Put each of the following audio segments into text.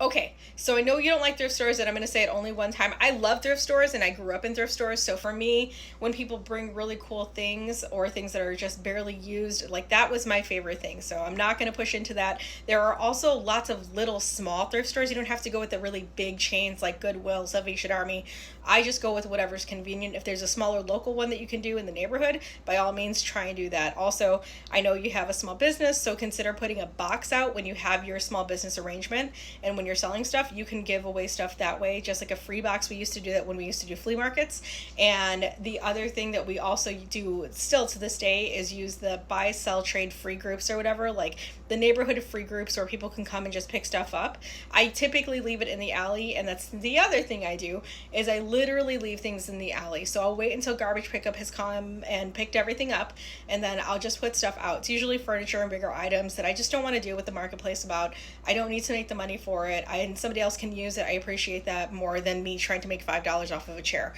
Okay, so I know you don't like thrift stores, and I'm going to say it only one time. I love thrift stores, and I grew up in thrift stores. So for me, when people bring really cool things or things that are just barely used, like that was my favorite thing. So I'm not going to push into that. There are also lots of little small thrift stores. You don't have to go with the really big chains like Goodwill, Salvation Army. I just go with whatever's convenient. If there's a smaller local one that you can do in the neighborhood, by all means, try and do that. Also, I know you have a small business, so consider putting a box out when you have your small business arrangement, and when you're selling stuff, you can give away stuff that way, just like a free box. We used to do that when we used to do flea markets. And the other thing that we also do still to this day is use the buy, sell, trade free groups or whatever, like the neighborhood free groups where people can come and just pick stuff up. I typically leave it in the alley, and that's the other thing I do is I literally leave things in the alley. So I'll wait until garbage pickup has come and picked everything up, and then I'll just put stuff out. It's usually furniture and bigger items that I just don't want to deal with the marketplace about. I don't need to make the money for it. And somebody else can use it. I appreciate that more than me trying to make $5 off of a chair.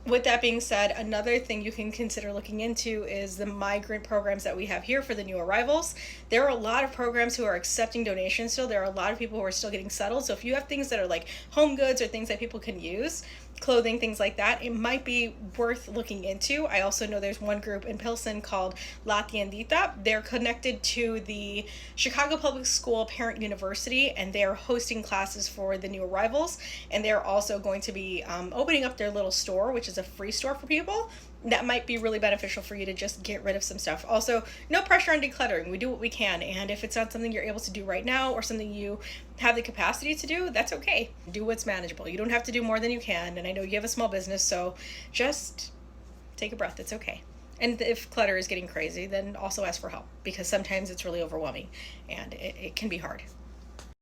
With that being said, another thing you can consider looking into is the migrant programs that we have here for the new arrivals. There are a lot of programs who are accepting donations still. There are a lot of people who are still getting settled. So if you have things that are like home goods or things that people can use, clothing, things like that, it might be worth looking into. I also know there's one group in Pilsen called La Tiendita. They're connected to the Chicago Public School Parent University, and they're hosting classes for the new arrivals, and they're also going to be opening up their little store, which is a free store for people. That might be really beneficial for you to just get rid of some stuff. Also, no pressure on decluttering. We do what we can, and if it's not something you're able to do right now or something you have the capacity to do, that's okay. Do what's manageable. You don't have to do more than you can, and I know you have a small business, so just take a breath. It's okay. And if clutter is getting crazy, then also ask for help, because sometimes it's really overwhelming and it can be hard.